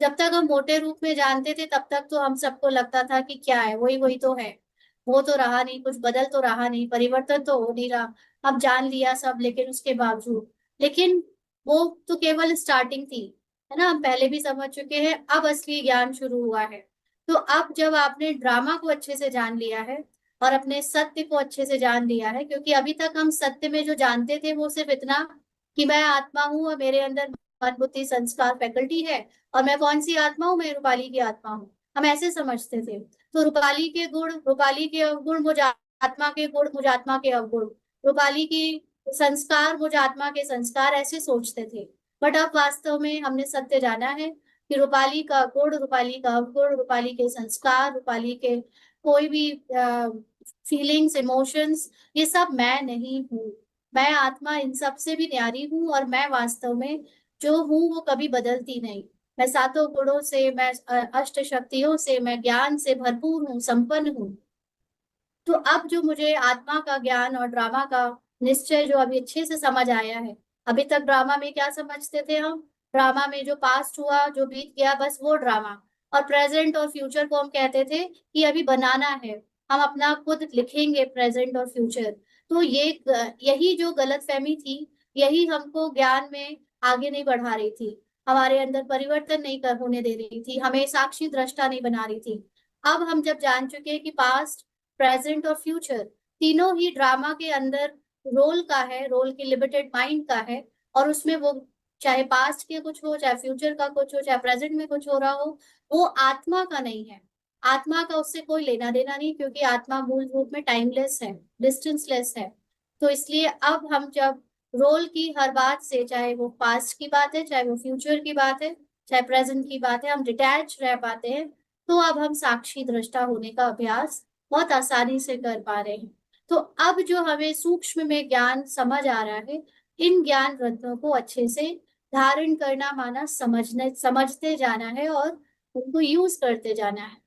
जब तक हम मोटे रूप में जानते थे तब तक तो हम सबको लगता था कि क्या है, वही वही तो है। वो तो रहा नहीं, कुछ बदल तो रहा नहीं, परिवर्तन तो हो नहीं रहा। अब जान लिया सब, लेकिन उसके बावजूद, लेकिन वो तो केवल स्टार्टिंग थी, है ना। हम पहले भी समझ चुके हैं, अब असली ज्ञान शुरू हुआ है। तो अब जब आपने ड्रामा को अच्छे से जान लिया है और अपने सत्य को अच्छे से जान लिया है, क्योंकि अभी तक हम सत्य में जो जानते थे वो सिर्फ इतना कि मैं आत्मा हूँ और मेरे अंदर मन बुद्धि संस्कार फैकल्टी है, और मैं कौन सी आत्मा हूँ, मैं रूपाली की आत्मा हूँ, हम ऐसे समझते थे। तो रूपाली के गुण, रूपाली के अवगुण मुझ आत्मा के गुण, मुझ आत्मा के अवगुण, रूपाली की संस्कार, मुझ आत्मा के संस्कार, ऐसे सोचते थे। बट अब वास्तव में हमने सत्य जाना है कि रूपाली का गुण, रूपाली का अवगुण, रूपाली के संस्कार, रूपाली के कोई भी फीलिंग्स, इमोशंस, ये सब मैं नहीं हूँ। मैं आत्मा इन सब से भी न्यारी हूँ, और मैं वास्तव में जो हूँ वो कभी बदलती नहीं। मैं सातों गुणों से, मैं अष्ट शक्तियों से, मैं ज्ञान से भरपूर हूँ, संपन्न हूँ। तो अब जो मुझे आत्मा का ज्ञान और ड्रामा का निश्चय जो अभी अच्छे से समझ आया है। अभी तक ड्रामा में क्या समझते थे हम? ड्रामा में जो पास्ट हुआ, जो बीत गया, बस वो ड्रामा। और प्रेजेंट और फ्यूचर को हम कहते थे कि अभी बनाना है, हम अपना खुद लिखेंगे प्रेजेंट और फ्यूचर। तो यही जो गलतफहमी थी, यही हमको ज्ञान में आगे नहीं बढ़ा रही थी, हमारे अंदर परिवर्तन नहीं होने दे रही थी, हमें साक्षी दृष्टा नहीं बना रही थी। अब हम जब जान चुके हैं कि पास्ट, प्रेजेंट और फ्यूचर तीनों ही ड्रामा के अंदर रोल का है, रोल की लिमिटेड माइंड का है, और उसमें वो चाहे पास्ट के कुछ हो, चाहे फ्यूचर का कुछ हो, चाहे प्रेजेंट में कुछ हो रहा हो, वो आत्मा का नहीं है। आत्मा का उससे कोई लेना देना नहीं, क्योंकि आत्मा मूल रूप में टाइमलेस है, डिस्टेंसलेस है। तो इसलिए अब हम जब रोल की हर बात से, चाहे वो पास्ट की बात है, चाहे वो फ्यूचर की बात है, चाहे प्रेजेंट की बात है, हम डिटैच रह पाते हैं। तो अब हम साक्षी दृष्टा होने का अभ्यास बहुत आसानी से कर पा रहे हैं। तो अब जो हमें सूक्ष्म में ज्ञान समझ आ रहा है, इन ज्ञान रत्नों को अच्छे से धारण करना, माना समझने, समझते जाना है और उनको यूज करते जाना है।